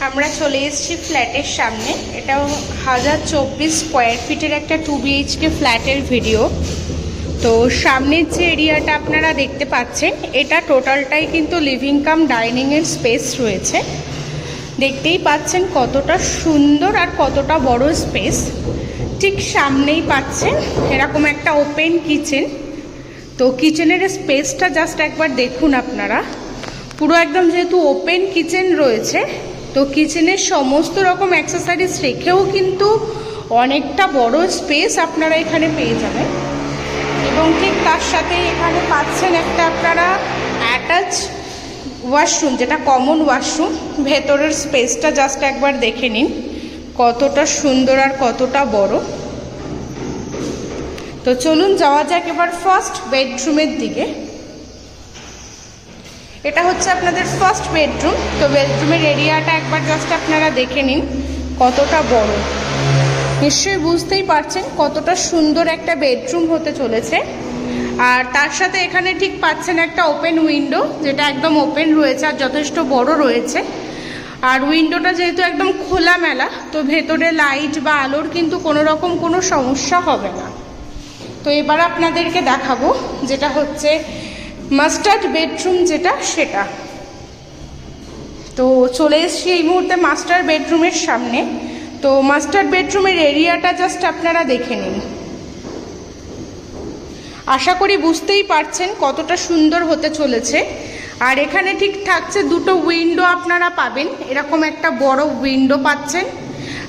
আমরা চলে এসেছি ফ্ল্যাটের সামনে। এটাও 1024 স্কোয়ার ফিটের একটা 2 BHK ফ্ল্যাটের ভিডিও। তো সামনের যে এরিয়াটা আপনারা দেখতে পাচ্ছেন, এটা টোটালটাই কিন্তু লিভিং কাম ডাইনিংয়ের স্পেস রয়েছে। দেখতেই পাচ্ছেন কতটা সুন্দর আর কতটা বড় স্পেস। ঠিক সামনেই পাচ্ছেন এরকম একটা ওপেন কিচেন। তো কিচেনের স্পেসটা জাস্ট একবার দেখুন আপনারা, পুরো একদম যেহেতু ওপেন কিচেন রয়েছে, তো কিচেনের সমস্ত রকম অ্যাক্সেসরিজ রেখেও কিন্তু অনেকটা বড় স্পেস আপনারা এখানে পেয়ে যাবেন। এবং ঠিক তার সাথে এখানে পাচ্ছেন একটা আপনারা অ্যাটাচ ওয়াশরুম, যেটা কমন ওয়াশরুম। ভেতরের স্পেসটা জাস্ট একবার দেখে নিন কতটা সুন্দর আর কতটা বড়। তো চলুন যাওয়া যাক এবার ফার্স্ট বেডরুমের দিকে। এটা হচ্ছে আপনাদের ফার্স্ট বেডরুম। তো বেডরুমের এরিয়াটা একবার জাস্ট আপনারা দেখে নিন কতটা বড়। নিশ্চয়ই বুঝতেই পারছেন কতটা সুন্দর একটা বেডরুম হতে চলেছে। আর তার সাথে এখানে ঠিক পাচ্ছেন একটা ওপেন উইন্ডো, যেটা একদম ওপেন রয়েছে আর যথেষ্ট বড় রয়েছে। আর উইন্ডোটা যেহেতু একদম খোলামেলা, তো ভেতরে লাইট বা আলোর কিন্তু কোনো রকম কোনো সমস্যা হবে না। তো এবার আপনাদেরকে দেখাবো যেটা হচ্ছে মাস্টার্ড বেডরুম, যেটা সেটা। তো চলে এসছি এই মুহূর্তে মাস্টার বেডরুমের সামনে। তো মাস্টার বেডরুমের এরিয়াটা জাস্ট আপনারা দেখে নিন। আশা করি বুঝতেই পারছেন কতটা সুন্দর হতে চলেছে। আর এখানে ঠিক থাকছে দুটো উইন্ডো আপনারা পাবেন, এরকম একটা বড় উইন্ডো পাচ্ছেন।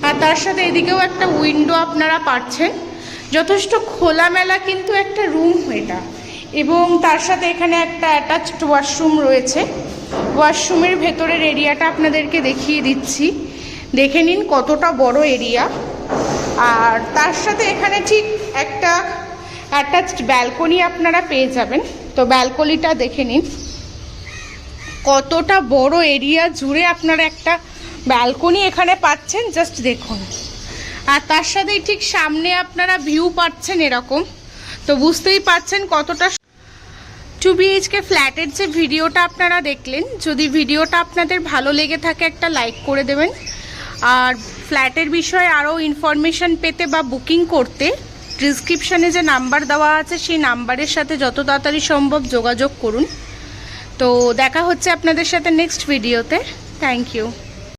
আর তার সাথে এদিকেও একটা উইন্ডো আপনারা পাচ্ছেন। যথেষ্ট খোলামেলা কিন্তু একটা রুম এটা। এবং তার সাথে এখানে একটা অ্যাটাচড ওয়াশরুম রয়েছে। ওয়াশরুমের ভেতরের এরিয়াটা আপনাদেরকে দেখিয়ে দিচ্ছি, দেখে নিন কতটা বড় এরিয়া। আর তার সাথে এখানে ঠিক একটা অ্যাটাচড ব্যালকনি আপনারা পেয়ে যাবেন। তো ব্যালকনিটা দেখে নিন কতটা বড় এরিয়া জুড়ে আপনারা একটা ব্যালকনি এখানে পাচ্ছেন, জাস্ট দেখুন। আর তার সাথেই ঠিক সামনে আপনারা ভিউ পাচ্ছেন এরকম। তো বুঝতেই পাচ্ছেন কতটা 2 BHK ফ্ল্যাটের যে ভিডিওটা আপনারা দেখলেন, যদি ভিডিওটা আপনাদের ভালো লেগে থাকে একটা লাইক করে দেবেন। আর ফ্ল্যাটের বিষয়ে আরও ইনফরমেশান পেতে বা বুকিং করতে ডিসক্রিপশানে যে নাম্বার দেওয়া আছে সেই নাম্বারের সাথে যত তাড়াতাড়ি সম্ভব যোগাযোগ করুন। তো দেখা হচ্ছে আপনাদের সাথে নেক্সট ভিডিওতে। Thank you.